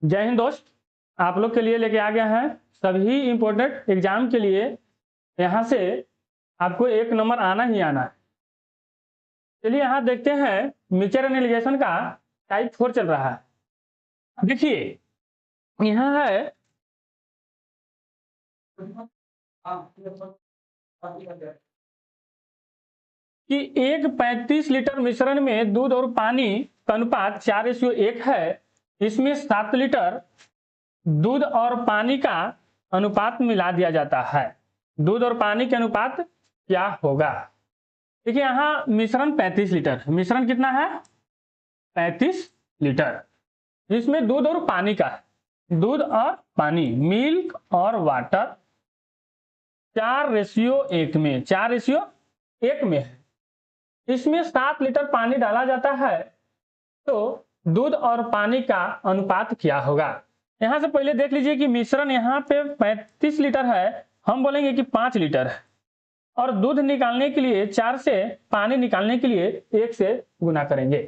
जय हिंद दोस्त, आप लोग के लिए लेके आ गए हैं सभी इम्पोर्टेंट एग्जाम के लिए। यहाँ से आपको 1 नंबर आना ही आना है। चलिए यहाँ देखते हैं, मिक्सचर एनालाइजेशन का टाइप 4 चल रहा है। देखिए यहाँ है कि एक 35 लीटर मिश्रण में दूध और पानी का अनुपात 4:1 है। इसमें 7 लीटर दूध और पानी का अनुपात मिला दिया जाता है। दूध और पानी के अनुपात क्या होगा? देखिए यहाँ मिश्रण 35 लीटर, मिश्रण कितना है? 35 लीटर, जिसमें दूध और पानी का है। दूध और पानी, मिल्क और वाटर 4:1 में, 4:1 में है। इसमें 7 लीटर पानी डाला जाता है, तो दूध और पानी का अनुपात क्या होगा? यहां से पहले देख लीजिए कि मिश्रण यहाँ पे 35 लीटर है, हम बोलेंगे कि 5 लीटर है, और दूध निकालने के लिए 4 से, पानी निकालने के लिए 1 से गुना करेंगे।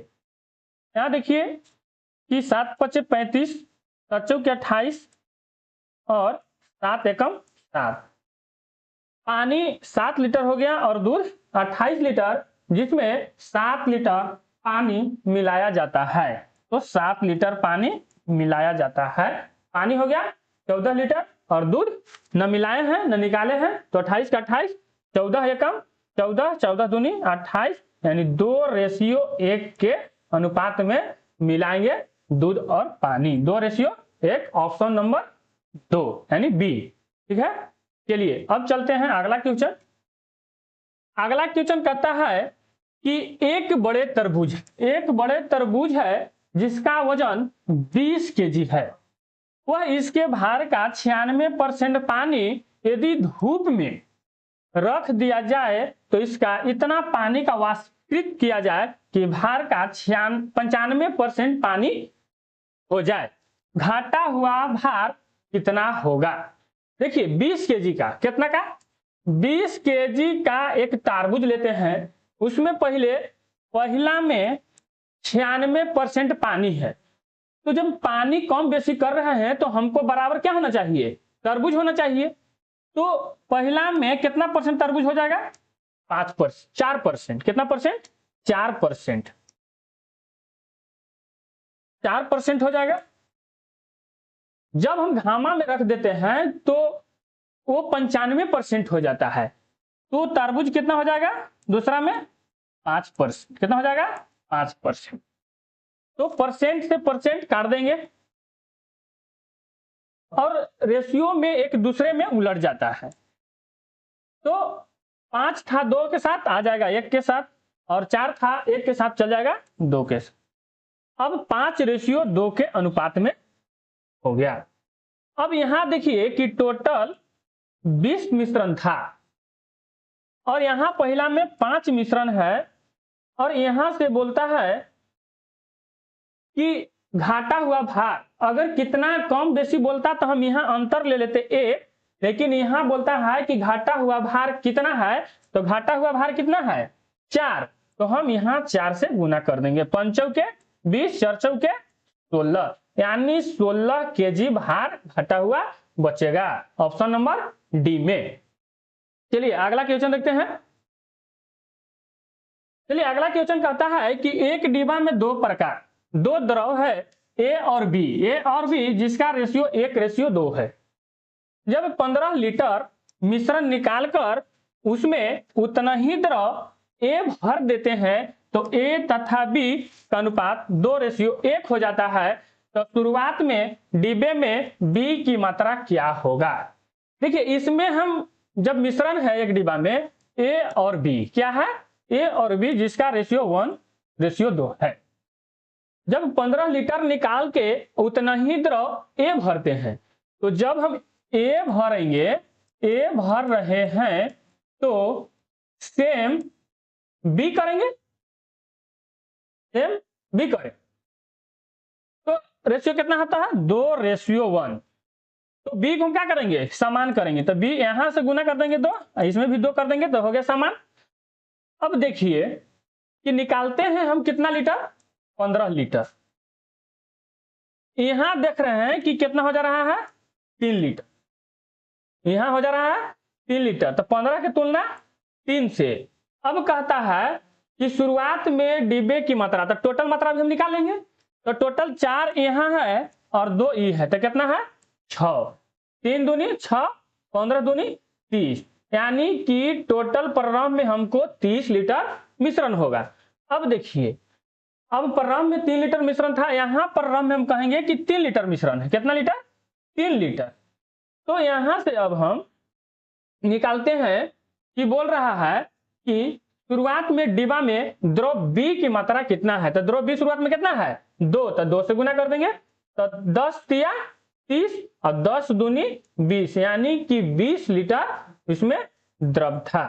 यहाँ देखिए कि 7 × 5 = 35, 7 × 4 = 28 और 7 एकम 7। पानी 7 लीटर हो गया और दूध 28 लीटर, जिसमें 7 लीटर पानी मिलाया जाता है। तो 7 लीटर पानी मिलाया जाता है। पानी हो गया 14 लीटर और दूध न मिलाए हैं न निकाले हैं, तो 28 का 28, 14 एकम 14, 14 दूनी 28, यानी 2:1 के अनुपात में मिलाएंगे दूध और पानी। 2:1, ऑप्शन नंबर 2 यानी बी। ठीक है, चलिए अब चलते हैं अगला क्वेश्चन। अगला क्वेश्चन कहता है कि एक बड़े तरबूज है जिसका वजन 20 kg है। वह इसके भार का 96% पानी यदि धूप में रख दिया जाए तो इसका इतना पानी का वाष्पीकृत किया जाए कि भार का 95% पानी हो जाए। घटा हुआ भार कितना होगा? देखिए 20 kg का, कितना का? 20 kg का एक तरबूज लेते हैं, उसमें पहला में 96% पानी है। तो जब पानी कम बेसी कर रहे हैं तो हमको बराबर क्या होना चाहिए? तरबूज होना चाहिए। तो पहला में कितना परसेंट तरबूज हो जाएगा? 5%, 4%। कितना परसेंट? 4%, 4% हो जाएगा। जब हम घामा में रख देते हैं तो वो 95% हो जाता है। तो तरबूज कितना हो जाएगा? दूसरा में 5%। कितना हो जाएगा? 5%। तो परसेंट से परसेंट काट देंगे और रेशियो में एक दूसरे में उलट जाता है। तो 5 था 2 के साथ आ जाएगा 1 के साथ, और 4 था 1 के साथ चल जाएगा 2 के साथ। अब 5:2 के अनुपात में हो गया। अब यहां देखिए कि टोटल 20 मिश्रण था और यहां पहला में 5 मिश्रण है, और यहां से बोलता है कि घाटा हुआ भार, अगर कितना कम बेसी बोलता तो हम यहाँ अंतर ले लेते 1, लेकिन यहाँ बोलता है कि घाटा हुआ भार कितना है, तो घाटा हुआ भार कितना है? 4। तो हम यहाँ 4 से गुना कर देंगे। 5 × 4 = 20, 4 × 4 = 16, यानी 16 kg भार घटा हुआ बचेगा, ऑप्शन नंबर डी में। चलिए अगला क्वेश्चन देखते हैं। चलिए अगला क्वेश्चन कहता है कि एक डिब्बा में 2 द्रव है, ए और बी, जिसका रेशियो 1:2 है। जब 15 लीटर मिश्रण निकालकर उसमें उतना ही द्रव ए भर देते हैं तो ए तथा बी का अनुपात 2:1 हो जाता है। तो शुरुआत में डिब्बे में बी की मात्रा क्या होगा? देखिए इसमें हम जब मिश्रण है एक डिब्बा में ए और बी, क्या है? ए और बी, जिसका रेशियो 1:2 है। जब 15 लीटर निकाल के उतना ही द्रव ए भरते हैं, तो जब हम ए भरेंगे, ए भर रहे हैं, तो सेम बी करेंगे, सेम बी करें, तो रेशियो कितना होता है? 2:1। तो बी को हम क्या करेंगे? समान करेंगे, तो बी यहां से गुना कर देंगे 2, इसमें भी 2 कर देंगे, तो हो गया समान। अब देखिए कि निकालते हैं हम कितना लीटर? 15 लीटर। यहां देख रहे हैं कि कितना हो जा रहा है 3 लीटर, यहां हो जा रहा है 3 लीटर, तो 15 की तुलना 3 से। अब कहता है कि शुरुआत में डिब्बे की मात्रा, तो टोटल मात्रा भी हम निकाल लेंगे। तो टोटल 4 यहाँ है और 2 ई है, तो कितना है 6, 3 दूनी 6, 15 दूनी 30, यानी कि टोटल प्रारंभ में हमको 30 लीटर मिश्रण होगा। अब देखिए, अब प्रारंभ में 3 लीटर मिश्रण था, यहाँ प्रारंभ में हम कहेंगे कि 3 लीटर मिश्रण है। कितना लीटर 3 लीटर। तो यहां से अब हम निकालते हैं कि बोल रहा है कि शुरुआत में डिब्बा में द्रव बी की मात्रा कितना है। तो द्रव बी शुरुआत में कितना है 2, तो 2 से गुना कर देंगे, तो 10 तिया 30 और 10 दूनी 20, यानी कि 20 लीटर इसमें द्रव था,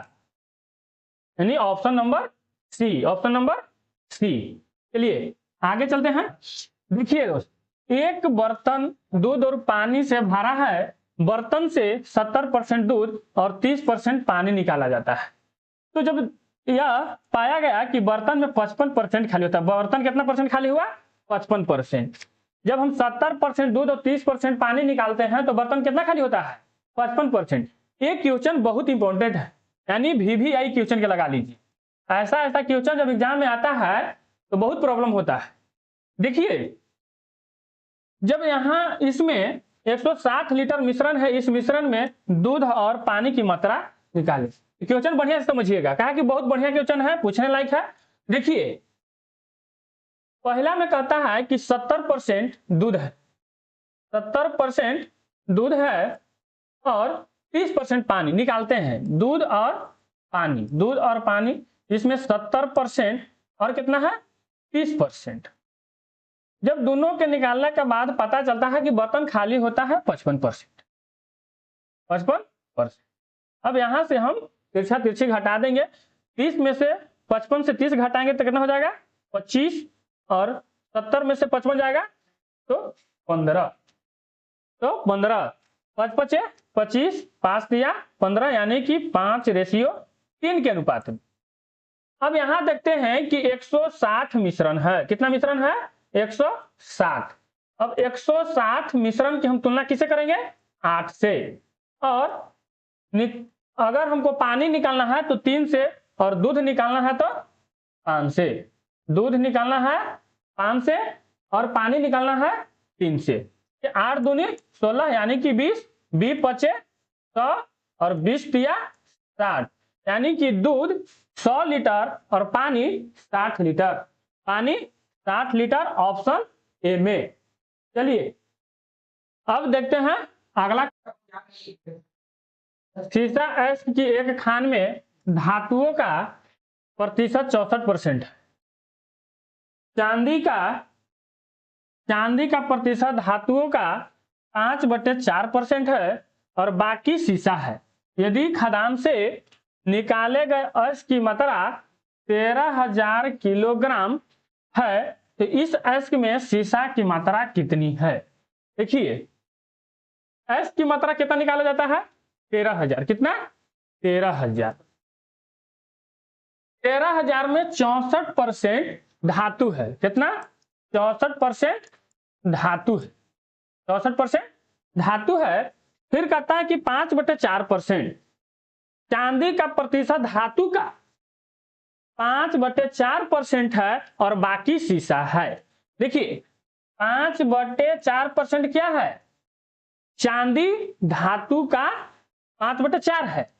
यानी option number C, option number C. चलिए आगे चलते हैं। देखिए दोस्त, एक बर्तन दूध और पानी से भरा है, बर्तन से 70% दूध और 30% पानी निकाला जाता है। तो जब यह पाया गया कि बर्तन में 55% खाली होता है, बर्तन कितना परसेंट खाली हुआ 55%। जब हम 70% दूध और 30% पानी निकालते हैं तो बर्तन कितना खाली होता है 55%। ये क्वेश्चन बहुत इंपॉर्टेंट है, यानी VVI क्वेश्चन के लगा लीजिए। ऐसा क्वेश्चन जब एग्जाम में आता है तो बहुत प्रॉब्लम होता है। देखिए, जब यहाँ इसमें 160 लीटर मिश्रण है, इस मिश्रण में दूध और पानी की मात्रा निकालें। क्वेश्चन बढ़िया से समझिएगा, कहा कि बहुत बढ़िया क्वेश्चन है, पूछने लायक है। देखिए, पहला में कहता है कि 70% दूध है, 70% दूध है और 30% पानी निकालते हैं। दूध और पानी, दूध और पानी, इसमें 70% और कितना है 30%। जब दोनों के निकालने के बाद पता चलता है कि बर्तन खाली होता है 55%, 55%। अब यहां से हम तिरछा तिरछी घटा देंगे, 30 में से 55 से 30 घटाएंगे तो कितना हो जाएगा 25, और 70 में से 55 जाएगा तो 15, तो 15, 5 बचे 25, 5 दिया 15, यानी कि 5:3 के अनुपात में। अब यहां देखते हैं कि 160 मिश्रण है, कितना मिश्रण है 160। अब 160 मिश्रण की हम तुलना किसे करेंगे 8 से, और अगर हमको पानी निकालना है तो 3 से, और दूध निकालना है तो 5 से। दूध निकालना है 5 से और पानी निकालना है 3 से। 8 दूनी 16, यानी कि 20, 20 बचे 100 और 20 दिया 60, यानी कि दूध 100 लीटर और पानी 60 लीटर, पानी 60 लीटर, ऑप्शन ए में। चलिए अब देखते हैं अगला। शीशा एस की एक खान में धातुओं का प्रतिशत 64% है, चांदी का प्रतिशत धातुओं का 5/4% है और बाकी शीशा है। यदि खदान से निकाले गए अयस्क की मात्रा 13,000 किलोग्राम है तो इस अयस्क में शीशा की मात्रा कितनी है। देखिए, अयस्क की मात्रा कितना निकाला जाता है 13,000, कितना 13,000, 13,000 में 64% धातु है, कितना 64% धातु है, 64% धातु है। फिर कहता है कि 5/4% चांदी का प्रतिशत धातु का 5/4% है और बाकी शीशा है। देखिए 5/4% क्या है, चांदी धातु का 5/4 है,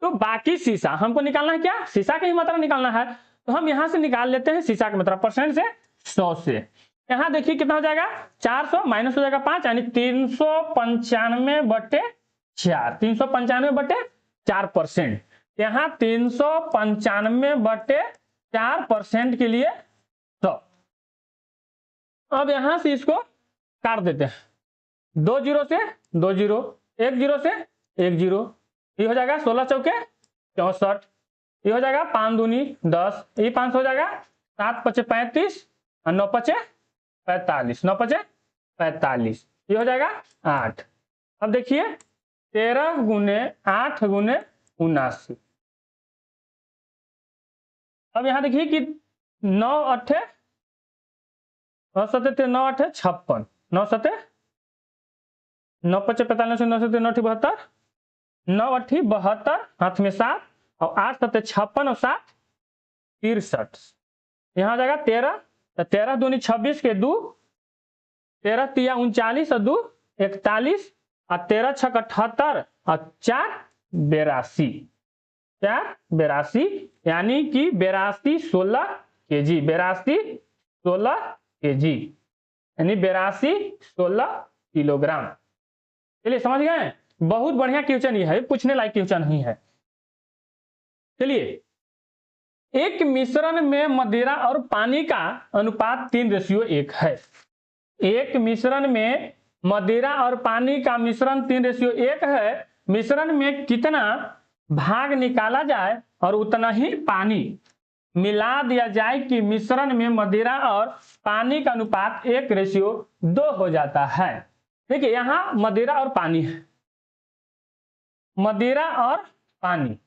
तो बाकी शीशा हमको निकालना है, क्या शीशा की ही मात्रा निकालना है। तो हम यहां से निकाल लेते हैं शीशा की मात्रा परसेंट से 100 से। यहां देखिए कितना हो जाएगा 400 माइनस हो जाएगा 5, यानी 395/4, 395/4%। यहाँ 395/4% के लिए 100। अब यहां से इसको काट देते हैं, 2 जीरो से 2 जीरो, 1 जीरो से 1 जीरो, ये हो जाएगा 16 चौके 64, ये हो जाएगा 5 दूनी 10, ये 5 हो जाएगा, 7 पचे 35 और 9 पचे 45, 9 पचे 45, ये हो जाएगा 8। अब देखिए 13 गुने 8 गुने 79। अब यहां देखिए कि 9 8 9 8 56, 9 सते 9 पचे 45, 9 सते 9 72, 9 8 72, हाथ में 7 और 8 सते 56 और 7 63। यहाँ आ जाएगा 13, तो 13 दूनी 26 के 2, 13 तिया 39 और 2 41 और 13 छक 78 और 4 82, 4 82, यानी कि 82 16 kg, 82 16 kg, यानी 82 16 किलोग्राम। चलिए समझ गए, बहुत बढ़िया क्वेश्चन ये है, पूछने लायक क्वेश्चन नहीं है। चलिए, एक मिश्रण में मदिरा और पानी का अनुपात 3:1 है। एक मिश्रण में मदिरा और पानी का मिश्रण 3:1 है। मिश्रण में कितना भाग निकाला जाए और उतना ही पानी मिला दिया जाए कि मिश्रण में मदिरा और पानी का अनुपात 1:2 हो जाता है। देखिए यहां मदिरा और पानी है, मदिरा और पानी,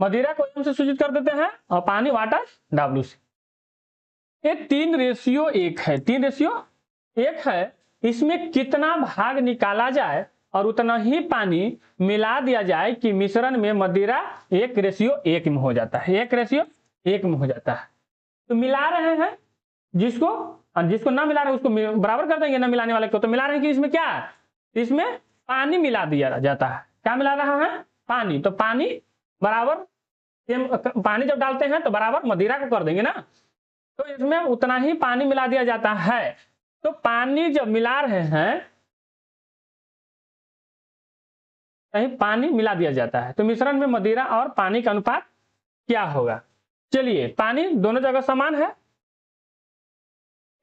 मदिरा को एम से सूचित कर देते हैं और पानी वाटर W से। ये 3:1 है, 3:1 है। इसमें कितना भाग निकाला जाए और उतना ही पानी मिला दिया जाए कि मिश्रण में मदिरा 1:1 में हो जाता है, 1:1 में हो जाता है। तो मिला रहे हैं, जिसको ना मिला रहे उसको बराबर कर देंगे, ना मिलाने वाले को। तो मिला रहे हैं कि इसमें क्या है, इसमें पानी मिला दिया जाता है। क्या मिला रहा है, पानी। तो पानी बराबर, पानी जब डालते हैं तो बराबर मदिरा को कर देंगे ना, तो इसमें उतना ही पानी मिला दिया जाता है। तो पानी जब मिला रहे हैं, कहीं पानी मिला दिया जाता है, तो मिश्रण में मदिरा और पानी का अनुपात क्या होगा। चलिए, पानी दोनों जगह समान है।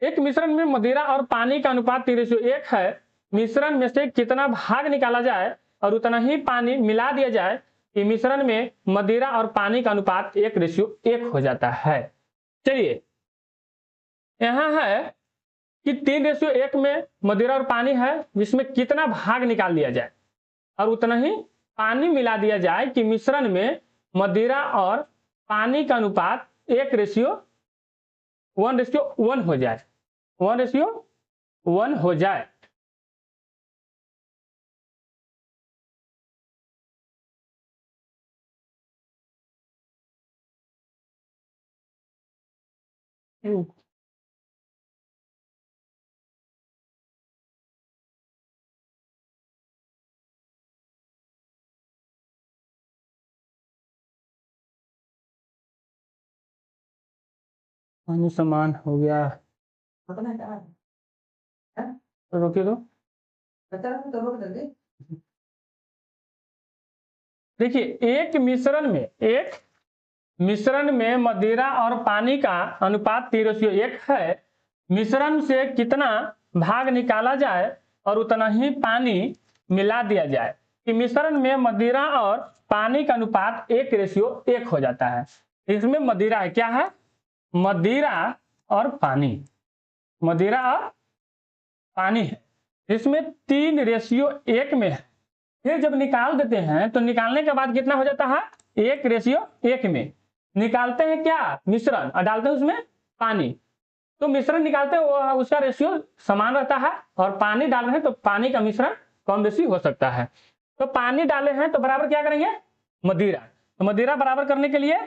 एक मिश्रण में मदिरा और पानी का अनुपात 3:1 है। मिश्रण में से कितना भाग निकाला जाए और उतना ही पानी मिला दिया जाए कि मिश्रण में मदिरा और पानी का अनुपात 1:1 हो जाता है। चलिए, यहां है कि 3:1 में मदिरा और पानी है, जिसमें कितना भाग निकाल दिया जाए और उतना ही पानी मिला दिया जाए कि मिश्रण में मदिरा और पानी का अनुपात 1:1 हो जाए, 1:1 हो जाए। पानी समान हो गया, तो रोके दो। देखिए, एक मिश्रण में मदिरा और पानी का अनुपात 3:1 है। मिश्रण से कितना भाग निकाला जाए और उतना ही पानी मिला दिया जाए कि मिश्रण में मदिरा और पानी का अनुपात 1:1 हो जाता है। इसमें मदिरा है, क्या है, मदिरा और पानी, मदिरा और पानी है। इसमें 3:1 में है। फिर जब निकाल देते हैं तो निकालने के बाद कितना हो जाता है, 1:1 में। निकालते हैं क्या, मिश्रण, और डालते हैं उसमें पानी। तो मिश्रण निकालते हैं, उसका रेशियो समान रहता है, और पानी डाल रहे हैं तो पानी का मिश्रण कम बेसी हो सकता है। तो पानी डाले हैं तो बराबर क्या करेंगे, मदिरा। तो मदिरा बराबर करने के लिए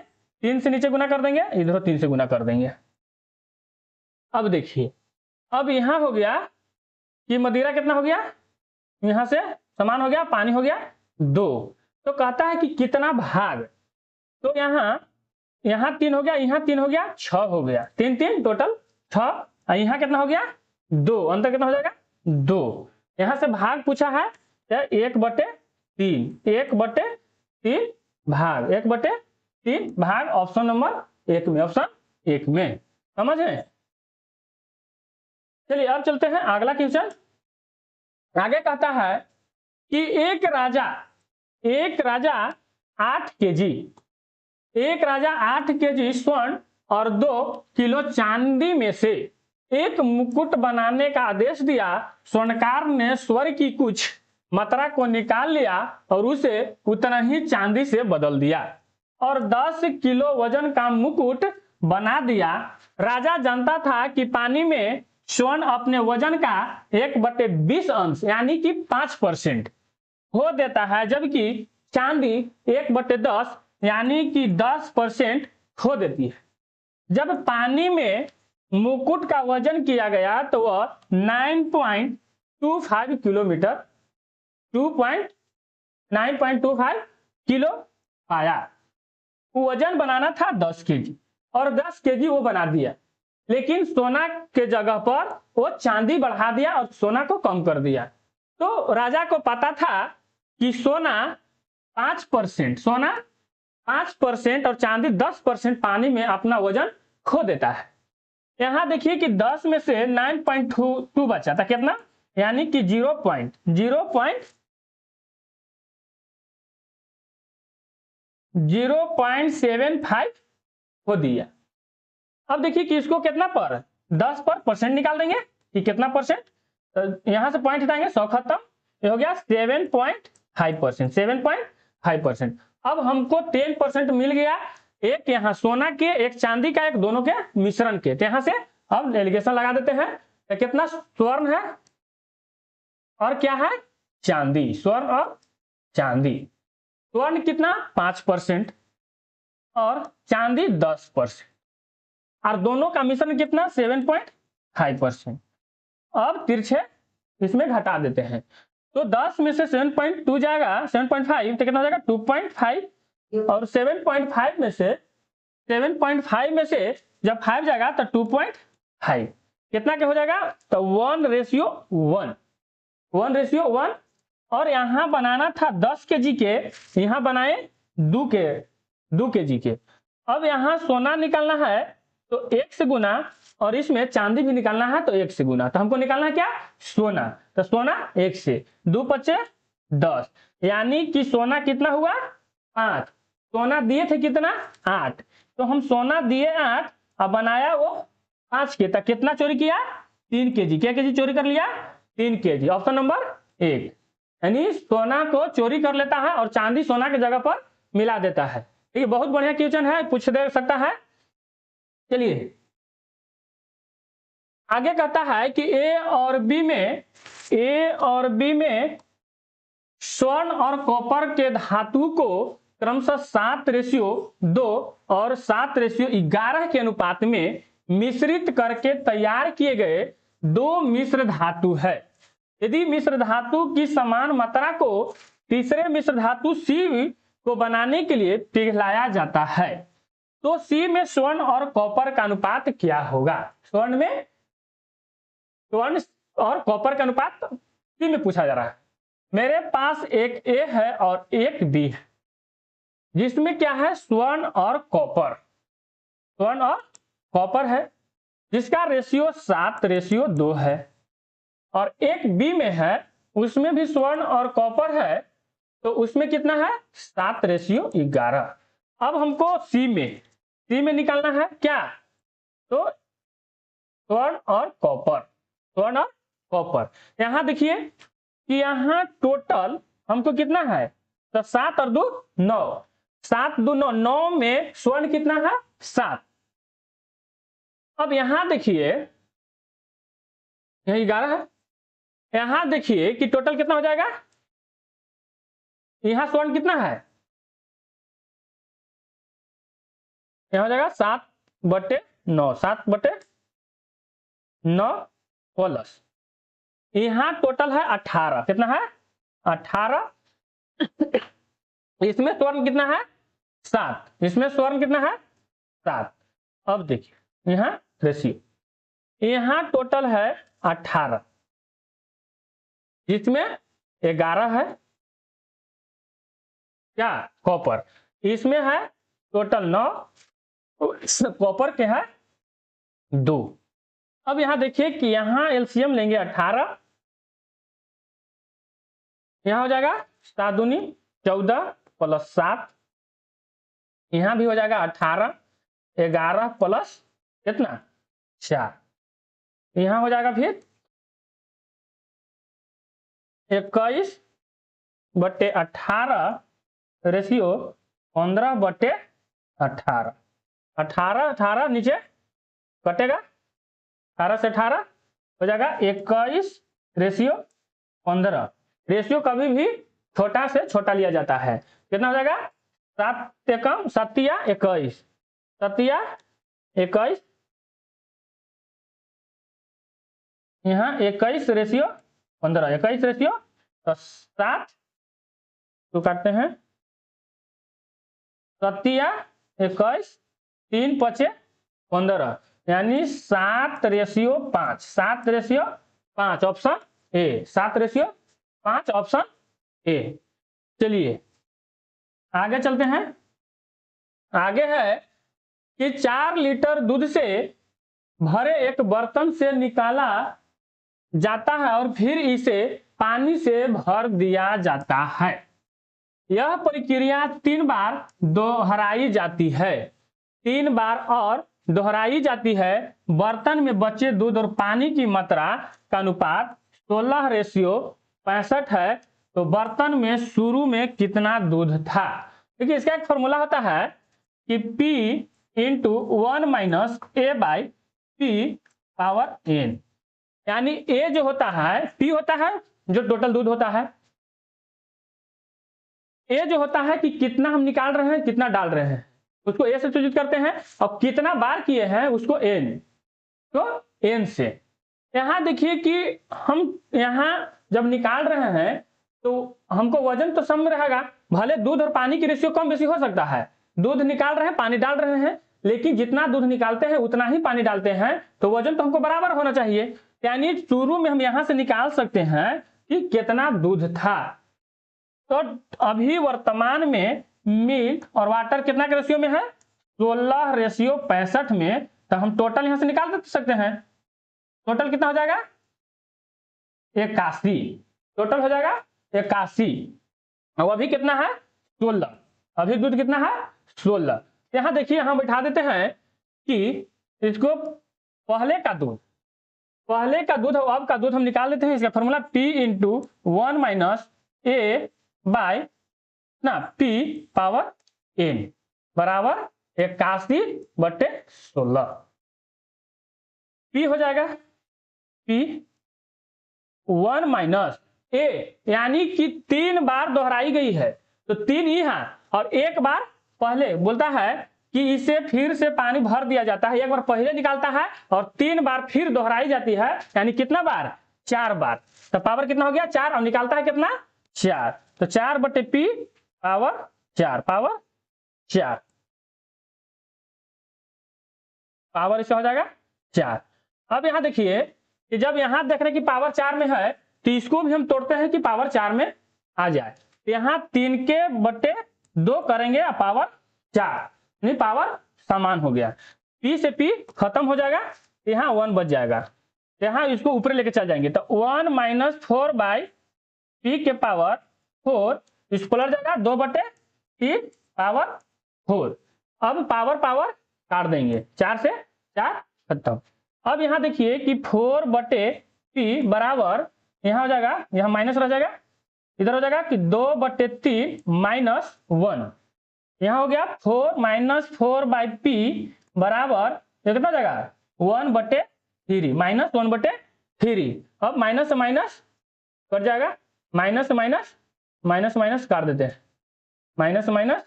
3 से नीचे गुना कर देंगे, इधर 3 से गुना कर देंगे। अब देखिए, अब यहां हो गया कि मदिरा कितना हो गया, यहां से समान हो गया, पानी हो गया 2। तो कहता है कि कितना भाग, तो यहाँ 3 हो गया, यहाँ 3 हो गया, 6 हो गया, 3 3 टोटल 6। यहाँ कितना हो गया, 2, अंतर कितना हो जाएगा, 2। यहां से भाग पूछा है, 1/3, 1/3 भाग, 1/3 भाग ऑप्शन नंबर 1 में, ऑप्शन 1 में। समझे। चलिए अब चलते हैं अगला क्वेश्चन। आगे कहता है कि एक राजा 8 केजी, एक राजा 8 केजी स्वर्ण और 2 किलो चांदी में से एक मुकुट बनाने का आदेश दिया। स्वर्णकार ने स्वर्ण की कुछ मात्रा को निकाल लिया और उसे उतना ही चांदी से बदल दिया और 10 किलो वजन का मुकुट बना दिया। राजा जानता था कि पानी में स्वर्ण अपने वजन का 1/20 अंश यानी कि 5% खो देता है, जबकि चांदी 1/10 यानी कि 10% खो देती है। जब पानी में मुकुट का वजन किया गया तो वह 9.25 किलोमीटर 9.25 किलो आया। वजन बनाना था 10 केजी और 10 केजी वो बना दिया, लेकिन सोना के जगह पर वो चांदी बढ़ा दिया और सोना को कम कर दिया। तो राजा को पता था कि सोना 5% और चांदी 10% पानी में अपना वजन खो देता है। यहां देखिए कि 10 में से 9.22 बचा था, कितना, यानी कि 0.75 हो दिया। अब देखिए कि इसको कितना पर 10 पर परसेंट निकाल देंगे कि कितना परसेंट, तो यहां से पॉइंट हटाएंगे 100 खत्म, ये हो गया 7.5%। अब हमको 10% मिल गया, एक यहाँ सोना के, एक चांदी का, एक दोनों के मिश्रण के। तो यहां से अब एलिगेशन लगा देते हैं। तो कितना स्वर्ण है और क्या है चांदी, स्वर्ण और चांदी। स्वर्ण कितना 5% और चांदी 10%, और दोनों का मिश्रण कितना 7.5%। अब तिरछे इसमें घटा देते हैं, तो 10 में से 7.2 जाएगा 7.5, तो कितना हो जाएगा 2.5, और 7.5 में से जब 5 जाएगा तो 2.5 कितना के हो जाएगा, तो 1:1। और यहां बनाना था 10 केजी के, यहां बनाए 2 केजी के। अब यहां सोना निकालना है तो 1 से गुना, और इसमें चांदी भी निकालना है तो 1 से गुना। तो हमको निकालना है क्या, सोना। तो सोना 1 से 2 × 10, यानी कि सोना कितना हुआ 5, सोना दिए थे कितना 8, तो हम सोना दिए 8 और बनाया वो 5 के, तक कितना चोरी किया 3 केजी। क्या केजी चोरी कर लिया 3 केजी। ऑप्शन नंबर 1, यानी सोना को चोरी कर लेता है और चांदी सोना की जगह पर मिला देता है। ये बहुत बढ़िया क्वेश्चन है, पूछ दे सकता है। चलिए आगे कहता है कि ए और बी में स्वर्ण और कॉपर के धातु को क्रमशः 7:2 और 7:11 के अनुपात में मिश्रित करके तैयार किए गए 2 मिश्र धातु है। यदि मिश्र धातु की समान मात्रा को तीसरे मिश्र धातु सी को बनाने के लिए पिघलाया जाता है, तो सी में स्वर्ण और कॉपर का अनुपात क्या होगा। स्वर्ण और कॉपर का अनुपात सी में पूछा जा रहा है। मेरे पास एक ए है और एक बी है, जिसमें क्या है स्वर्ण और कॉपर है, जिसका रेशियो 7:2 है, और एक बी में है, उसमें भी स्वर्ण और कॉपर है, तो उसमें कितना है 7:11। अब हमको सी में निकालना है क्या, तो स्वर्ण और कॉपर। यहां देखिए कि यहां टोटल हमको कितना है, तो 7 और 2 9, 7 2 9, 9 में स्वर्ण कितना है 7। अब यहां देखिए यह 11 है, यहां देखिए कि टोटल कितना हो जाएगा, यहां स्वर्ण कितना है, यहां हो जाएगा 7/9, 7/9 प्लस यहां टोटल है 18, कितना है 18, इसमें स्वर्ण कितना है 7, इसमें स्वर्ण कितना है 7। अब देखिए यहां रेशियो, यहां टोटल है 18, जिसमें 11 है क्या कॉपर, इसमें है टोटल 9, कॉपर के है 2। अब यहां देखिए कि यहां एलसीएम लेंगे 18, यहां हो जाएगा 7 दूनी 14 प्लस 7, यहां भी हो जाएगा 18, 11 प्लस कितना 4, यहां हो जाएगा फिर 21/18 रेशियो 15/18, 18 नीचे कटेगा, 18 से 18 हो जाएगा 21:15। रेशियो कभी भी छोटा से छोटा लिया जाता है। कितना हो जाएगा? 7 एकम 7 या 21, 7 या 21, यहाँ 21:15, 21 तो 7 तो काटते हैं, 7 या 21, 3 5 15, यानी 7:5, 7:5 ऑप्शन ए, 7:5 ऑप्शन ए। चलिए आगे चलते हैं। आगे है कि 4 लीटर दूध से भरे एक बर्तन से निकाला जाता है और फिर इसे पानी से भर दिया जाता है। यह प्रक्रिया 3 बार दोहराई जाती है, 3 बार और दोहराई जाती है। बर्तन में बचे दूध और पानी की मात्रा का अनुपात 16:65 है। तो बर्तन में शुरू में कितना दूध था? देखिए इसका एक फॉर्मूला होता है कि P × 1 - A/P⁴n, यानी A जो होता है, P होता है जो टोटल दूध होता है, A जो होता है कि कितना हम निकाल रहे हैं, कितना डाल रहे हैं, उसको A से सूचित करते हैं, और कितना बार किए हैं उसको N, तो N से। यहां देखिए कि हम यहां जब निकाल रहे हैं तो हमको वजन तो सम रहेगा, भले दूध और पानी की रेशियो कम बेसी हो सकता है, दूध निकाल रहे हैं पानी डाल रहे हैं, लेकिन जितना दूध निकालते हैं उतना ही पानी डालते हैं, तो वजन तो हमको बराबर होना चाहिए। यानी शुरू में हम यहां से निकाल सकते हैं कि कितना दूध था। तो अभी वर्तमान में मिल्क और वाटर कितना के रेशियो में है? 16:65 में। तो हम टोटल यहां से निकाल सकते हैं, टोटल कितना हो जाएगा? 81, टोटल हो जाएगा 81। और अभी कितना है? 16। अभी दूध कितना है? 16। यहां देखिए हम बैठा देते हैं कि इसको पहले का दूध और अब का दूध हम निकाल देते हैं। इसका फॉर्मूला P × 1 - A/P⁴n बराबर 81/16। P हो जाएगा P1 - A, यानी कि 3 बार दोहराई गई है, तो 3 यहाँ और 1 बार पहले। बोलता है कि इसे फिर से पानी भर दिया जाता है, 1 बार पहले निकालता है और 3 बार फिर दोहराई जाती है, यानी कितना बार? 4 बार। तो पावर कितना हो गया? 4, और निकालता है कितना? 4। तो 4/P⁴ पावर इससे हो जाएगा 4। अब यहां देखिए कि जब यहां देख रहे हैं कि पावर 4 में है, तो इसको भी हम तोड़ते हैं कि पावर 4 में आ जाए। तो यहां 3/2 करेंगे और पावर 4, नहीं पावर समान हो गया। P से P खत्म हो जाएगा, यहाँ 1 बच जाएगा, यहाँ इसको ऊपर लेके चल जाएंगे। तो 1 - 4/P⁴ इसको लड़ जाएगा 2/P⁴। अब पावर काट देंगे, 4 से 4 खत्म। अब यहाँ देखिए कि 4/P बराबर यहाँ हो जाएगा, यहाँ माइनस रह जाएगा, इधर हो जाएगा कि 2/3 - 1। यहाँ हो गया 4 - 4/P बराबर कितना हो जाएगा? 1/3 - 1/3। अब माइनस से माइनस कट जाएगा, माइनस से माइनस काट देते हैं, माइनस से माइनस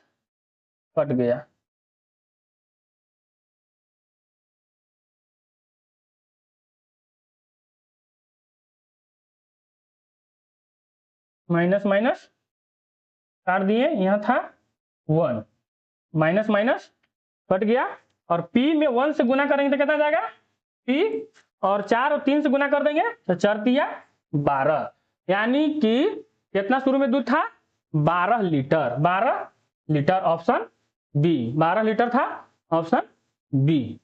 कट गया। माइनस काट दिए, यहाँ था 1, माइनस कट गया, और P में 1 से गुना करेंगे तो कितना जाएगा? P और 4 और 3 से गुना कर देंगे तो 4 × 12, यानी कि कितना शुरू में दूध था? 12 litre. 12 litre option B, 12 litre था ऑप्शन बी।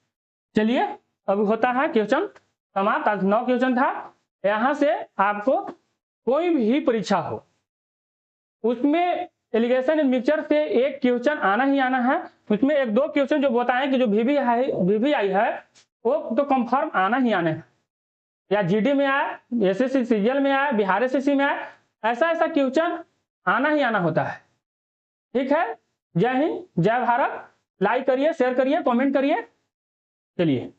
चलिए अब होता है क्वेश्चन समाप्त। आज 9 क्वेश्चन था। यहां से आपको कोई भी परीक्षा हो उसमें एलिगेशन एंड मिक्सचर से एक क्वेश्चन आना ही आना है। उसमें 1-2 क्वेश्चन जो बताएं कि जो VVI है वो तो कंफर्म आना ही आना है, या GD में आए, SSC CGL में आए, बिहार SSC में आए, ऐसा क्वेश्चन आना ही आना होता है। ठीक है, जय हिंद, जय भारत। लाइक करिए, शेयर करिए, कमेंट करिए। चलिए।